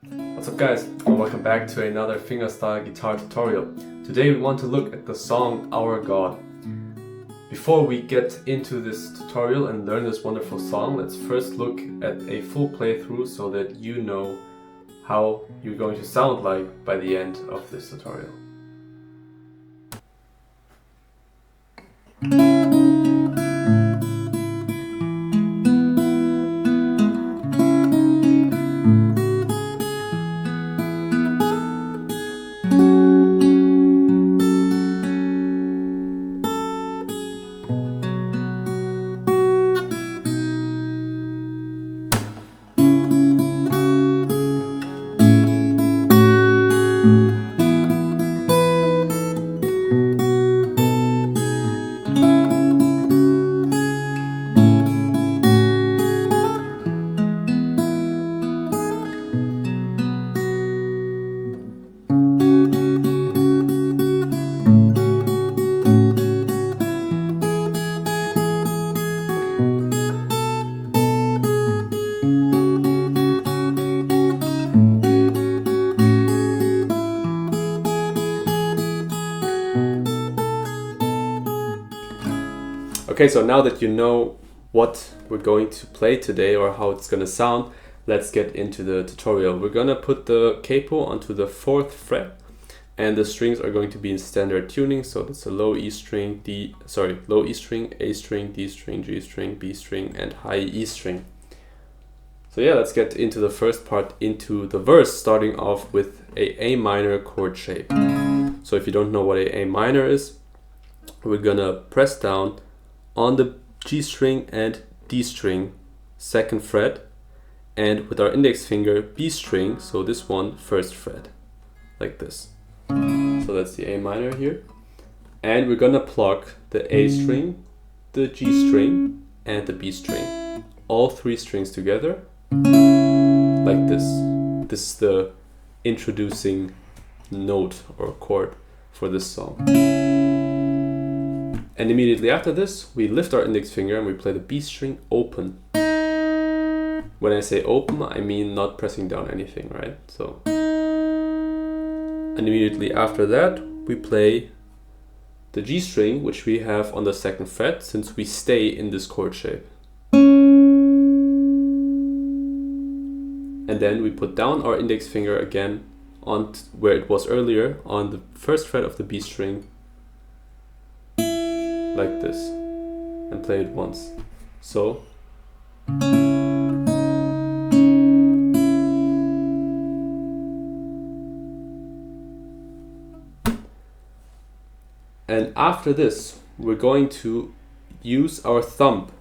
What's up guys, and welcome back to another fingerstyle guitar tutorial. Today we want to look at the song Our God. Before we get into this tutorial and learn this wonderful song, let's first look at a full playthrough so that you know how you're going to sound like by the end of this tutorial. Okay, so now that you know what we're going to play today or how it's going to sound, let's get into the tutorial. We're going to put the capo onto the 4th fret, and the strings are going to be in standard tuning. So it's a low E string, low E string, A string, D string, G string, B string, and high E string. So yeah, let's get into the first part, into the verse, starting off with A minor chord shape. So if you don't know what A minor is, we're gonna press down on the G string and D string, 2nd fret, and with our index finger B string, so this one, 1st fret, like this. So that's the A minor here. And we're gonna pluck the A string, the G string, and the B string. All 3 strings together, like this. This is the introducing note or chord for this song. And immediately after this, we lift our index finger and we play the B string open. When I say open, I mean not pressing down anything, right? So, and immediately after that, we play the G string, which we have on the 2nd fret, since we stay in this chord shape. And then we put down our index finger again on where it was earlier, on the 1st fret of the B string, like this, and play it once. So, and after this we're going to use our thumb.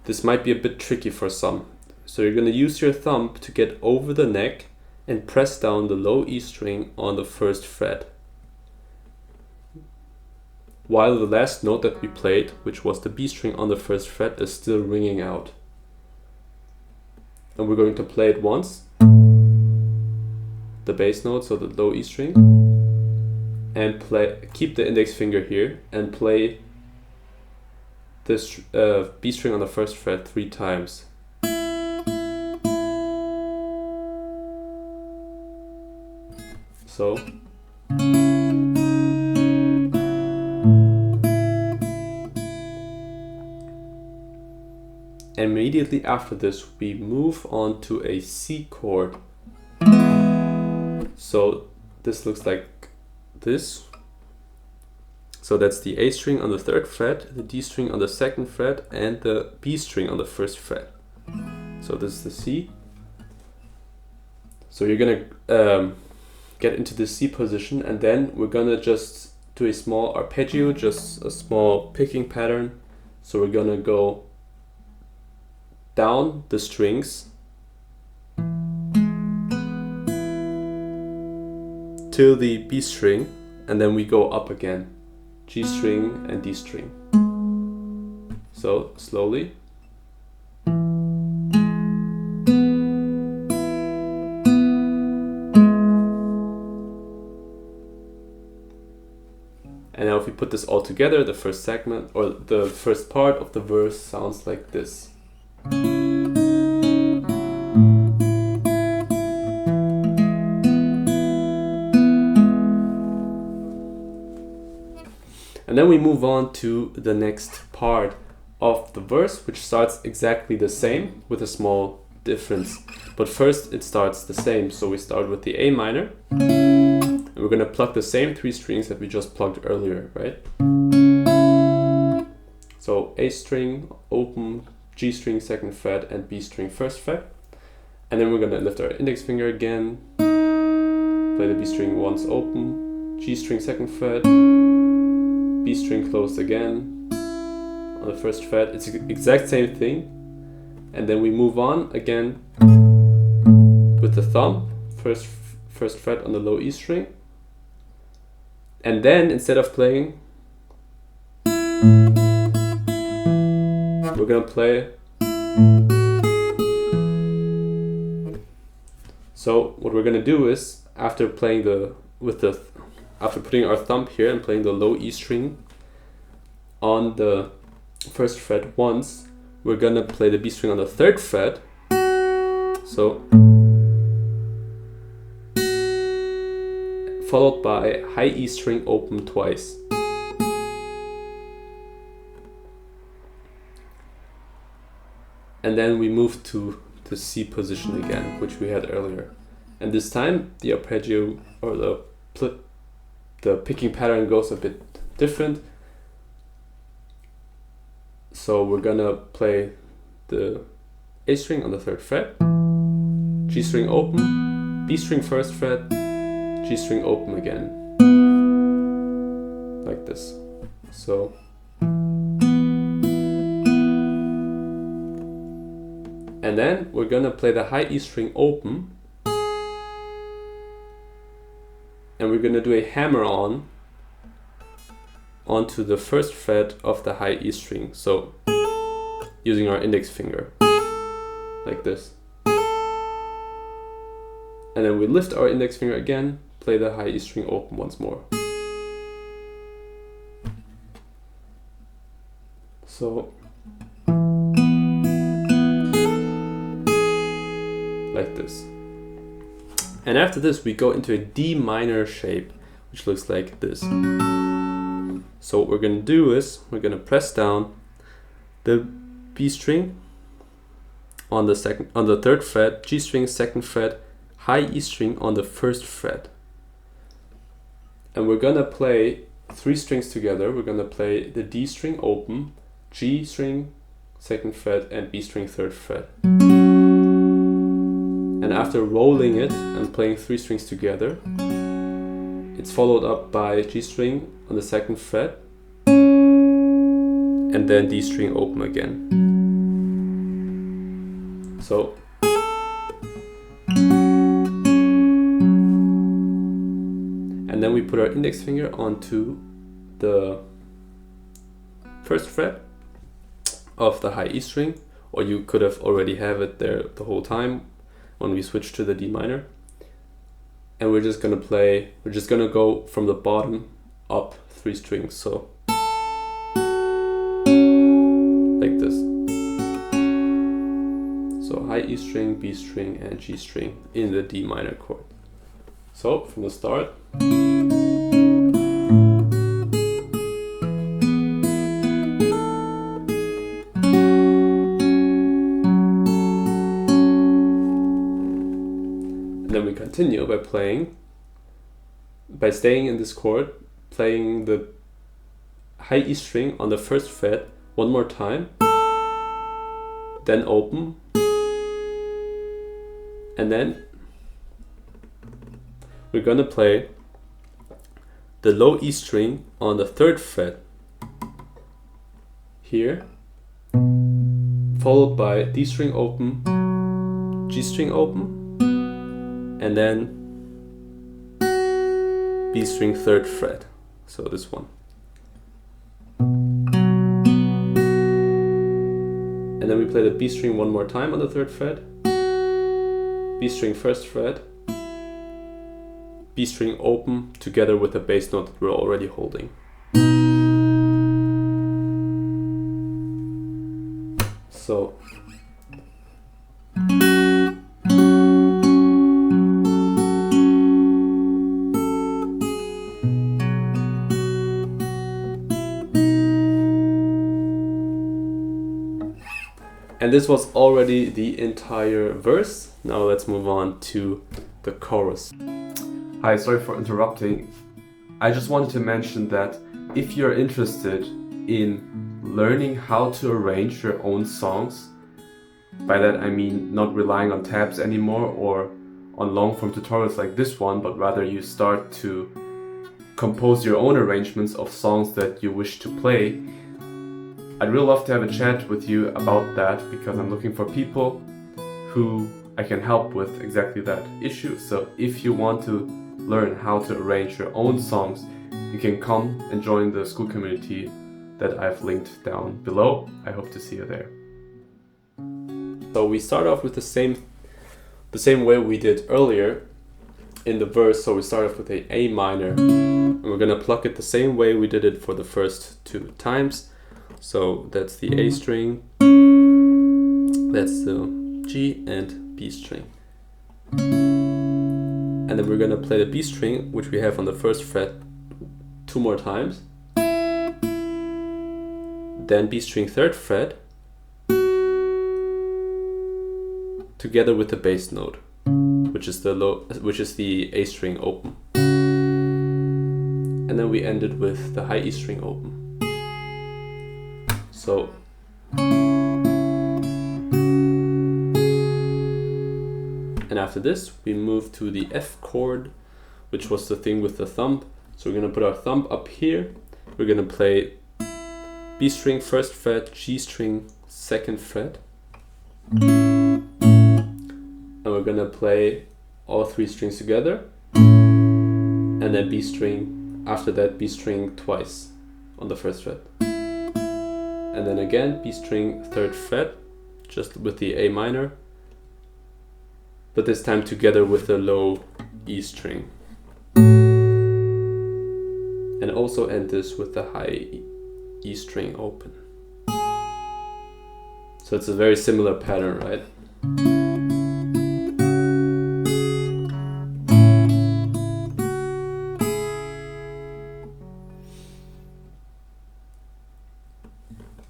This might be a bit tricky for some, so you're going to use your thumb to get over the neck and press down the low E string on the 1st fret, while the last note that we played, which was the B string on the 1st fret, is still ringing out. And we're going to play it once, the bass note, so the low E string, and keep the index finger here and play this B string on the 1st fret 3 times. So, immediately after this, we move on to a C chord. So this looks like this. So that's the A string on the 3rd fret, the D string on the 2nd fret, and the B string on the 1st fret. So this is the C. So you're gonna get into the C position, and then we're gonna just do a small arpeggio, just a small picking pattern. So we're gonna go down the strings till the B string, and then we go up again, G string and D string. So slowly. And now if we put this all together, the first segment or the first part of the verse sounds like this. then we move on to the next part of the verse, which starts exactly the same with a small difference. But first it starts the same. So we start with the A minor. And we're going to pluck the same 3 strings that we just plucked earlier, right? So A string, open, G string, 2nd fret, and B string, 1st fret. And then we're going to lift our index finger again, play the B string once open, G string, 2nd fret, B string closed again on the 1st fret. It's the exact same thing. And then we move on again with the thumb, first fret on the low E string. And then instead of playing, we're gonna play. So what we're gonna do is, after playing after putting our thumb here and playing the low E string on the 1st fret once, we're gonna play the B string on the 3rd fret. So followed by high E string open twice. And then we move to the C position again, which we had earlier. And this time the arpeggio or the picking pattern goes a bit different. So we're gonna play the A string on the 3rd fret, G string open, B string 1st fret, G string open again, like this. So and then we're gonna play the high E string open, and we're gonna do a hammer on onto the 1st fret of the high E string. So using our index finger, like this. And then we lift our index finger again, play the high E string open once more. So like this. And after this we go into a D minor shape, which looks like this. So what we're gonna do is we're gonna press down the B string on the 3rd fret, G string 2nd fret, high E string on the 1st fret. And we're gonna play 3 strings together. We're gonna play the D string open, G string 2nd fret, and B string 3rd fret. And after rolling it and playing 3 strings together, it's followed up by G string on the 2nd fret, and then D string open again. So and then we put our index finger onto the 1st fret of the high E string, or you could have already have it there the whole time when we switch to the D minor. And we're just gonna go from the bottom up 3 strings, so like this. So high E string, B string, and G string in the D minor chord. So from the start. And then we continue by staying in this chord, playing the high E string on the 1st fret one more time, then open, and then we're gonna play the low E string on the 3rd fret here, followed by D string open, G string open, and then B string 3rd fret, so this one. And then we play the B string one more time on the 3rd fret, B string 1st fret, B string open together with the bass note that we're already holding. So And this was already the entire verse. Now let's move on to the chorus. Hi, sorry for interrupting. I just wanted to mention that if you're interested in learning how to arrange your own songs, by that I mean not relying on tabs anymore or on long form tutorials like this one, but rather you start to compose your own arrangements of songs that you wish to play, I'd really love to have a chat with you about that, because I'm looking for people who I can help with exactly that issue. So if you want to learn how to arrange your own songs, you can come and join the school community that I've linked down below. I hope to see you there. So we start off with the same way we did earlier in the verse. So we start off with a A minor, and we're gonna pluck it the same way we did it for the first 2 times. So that's the A string, that's the G and B string. And then we're gonna play the B string, which we have on the first fret, 2 more times. Then B string 3rd fret, together with the bass note, which is the A string open. And then we ended with the high E string open. So and after this we move to the F chord, which was the thing with the thumb. So we're gonna put our thumb up here. We're gonna play B string 1st fret, G string 2nd fret. And we're gonna play all 3 strings together, and then B string, after that B string twice on the 1st fret. And then again B string 3rd fret, just with the A minor, but this time together with the low E string. And also end this with the high E string open. So it's a very similar pattern, right?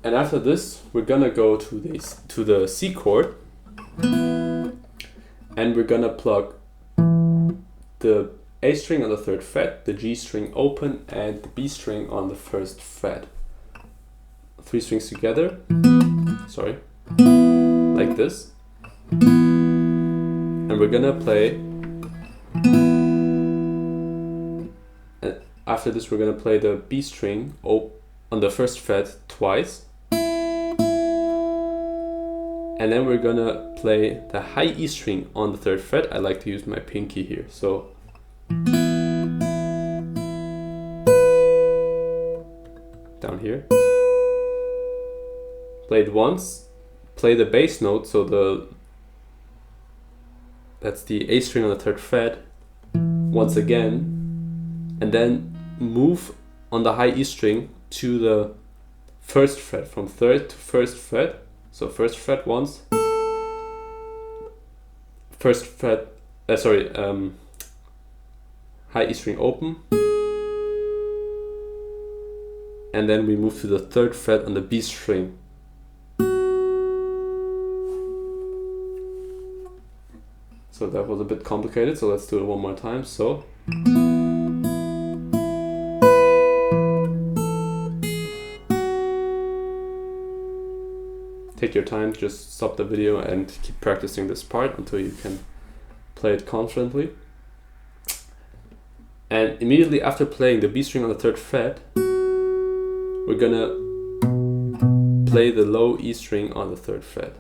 And after this, we're gonna go to the C chord, and we're gonna pluck the A string on the 3rd fret, the G string open, and the B string on the 1st fret. 3 strings together, like this. And we're gonna play, and after this we're gonna play the B string on the 1st fret twice. And then we're gonna play the high E string on the 3rd fret. I like to use my pinky here. So down here. Play it once, play the bass note, so that's the A string on the 3rd fret once again, and then move on the high E string to the 1st fret, from 3rd to 1st fret. So 1st fret once, 1st fret, high E string open, and then we move to the 3rd fret on the B string. So that was a bit complicated, so let's do it one more time. So take your time, just stop the video and keep practicing this part until you can play it confidently. And immediately after playing the B string on the 3rd fret, we're gonna play the low E string on the 3rd fret.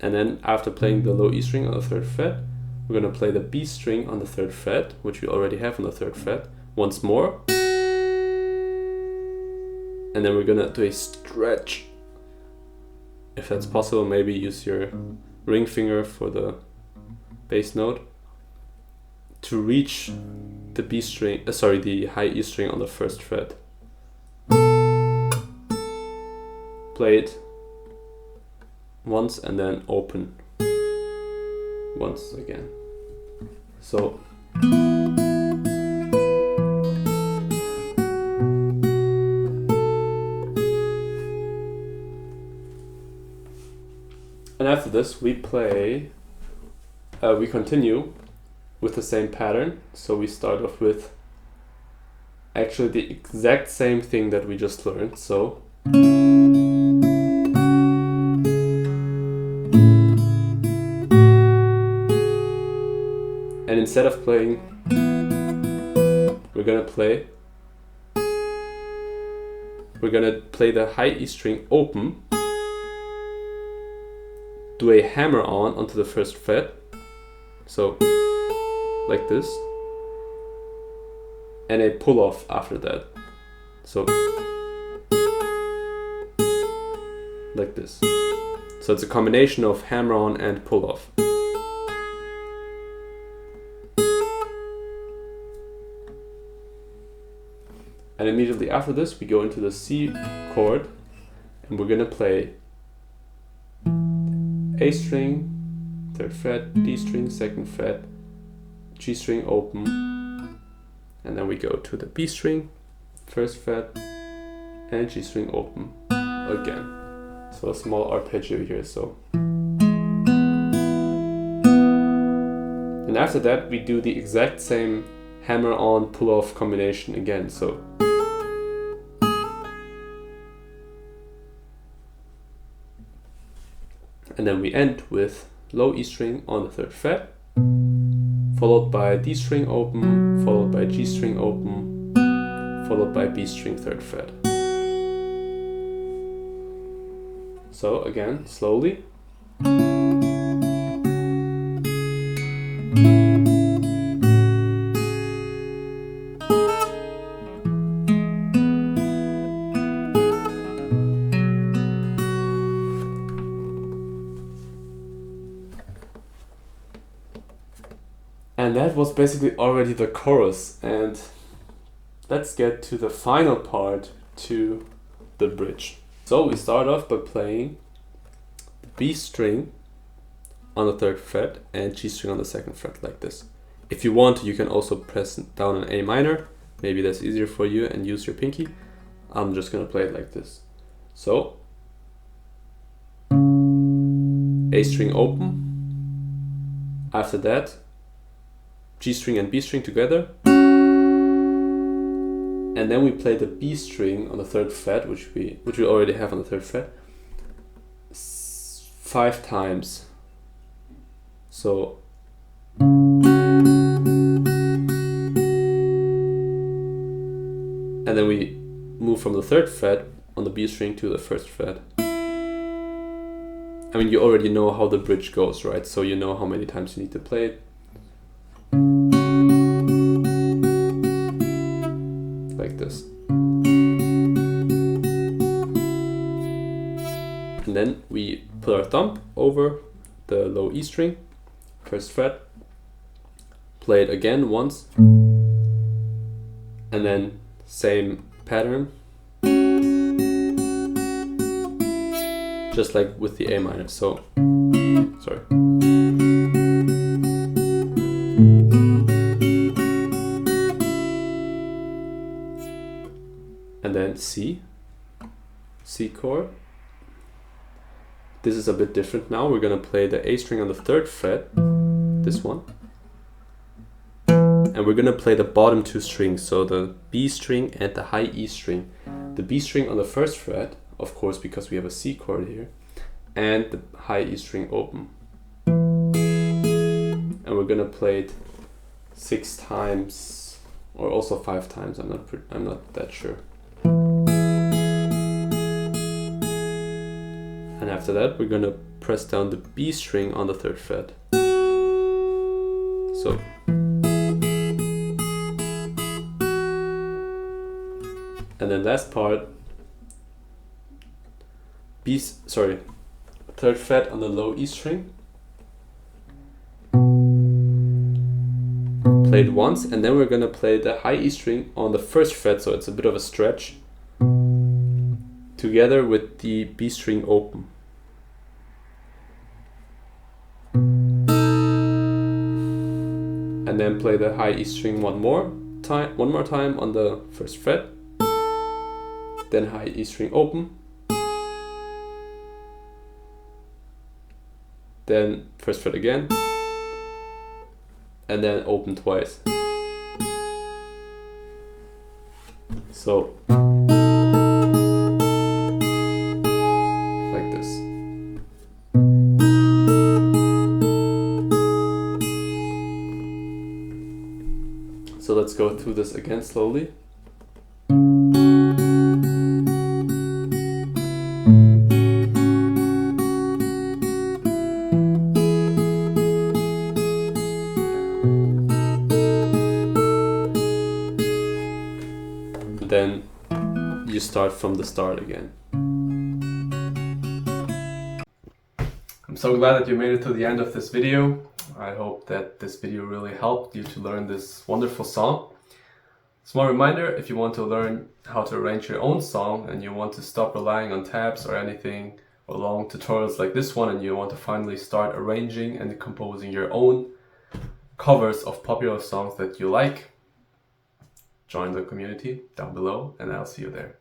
And then after playing the low E string on the 3rd fret, we're gonna play the B string on the 3rd fret, which we already have on the 3rd fret, once more. And then we're gonna do a stretch. If that's possible, maybe use your ring finger for the bass note to reach the B string, the high E string on the 1st fret. Play it once and then open once again. So And after this we play, we continue with the same pattern. So we start off with actually the exact same thing that we just learned. So and instead of playing, we're gonna play the high E string open, do a hammer on onto the first fret, so like this, and a pull off after that, so like this. So it's a combination of hammer on and pull off. And immediately after this we go into the C chord, and we're gonna play A string, 3rd fret, D string, 2nd fret, G string open, and then we go to the B string, 1st fret, and G string open again. So a small arpeggio here, so. And after that we do the exact same hammer on pull off combination again, so. And then we end with low E string on the 3rd fret, followed by D string open, followed by G string open, followed by B string 3rd fret. So again, slowly. And that was basically already the chorus, and let's get to the final part, to the bridge. So we start off by playing the B string on the 3rd fret and G string on the 2nd fret like this. If you want, you can also press down an A minor, maybe that's easier for you, and use your pinky. I'm just gonna play it like this. So A string open, after that G string and B string together, and then we play the B string on the 3rd fret, which we already have on the 3rd fret, 5 times. So and then we move from the 3rd fret on the B string to the 1st fret. I mean, you already know how the bridge goes, right? So you know how many times you need to play it. Like this. And then we put our thumb over the low E string, 1st fret, play it again once, and then same pattern, just like with the A minor. So, sorry. And then C chord. This is a bit different now. We're gonna play the A string on the 3rd fret, this one. And we're gonna play the bottom 2 strings, so the B string and the high E string. The B string on the 1st fret, of course, because we have a C chord here, and the high E string open. And we're gonna play it 6 times, or also 5 times. I'm not that sure. And after that, we're gonna press down the B string on the 3rd fret. So. And then last part, 3rd fret on the low E string. Play it once, and then we're gonna play the high E string on the 1st fret, so it's a bit of a stretch, together with the B string open. And then play the high E string one more time on the 1st fret, then high E string open, then first fret again, and then open twice. So like this. So let's go through this again slowly. Then you start from the start again. I'm so glad that you made it to the end of this video. I hope that this video really helped you to learn this wonderful song. Small reminder, if you want to learn how to arrange your own song and you want to stop relying on tabs or anything, or long tutorials like this one, and you want to finally start arranging and composing your own covers of popular songs that you like, join the community down below and I'll see you there.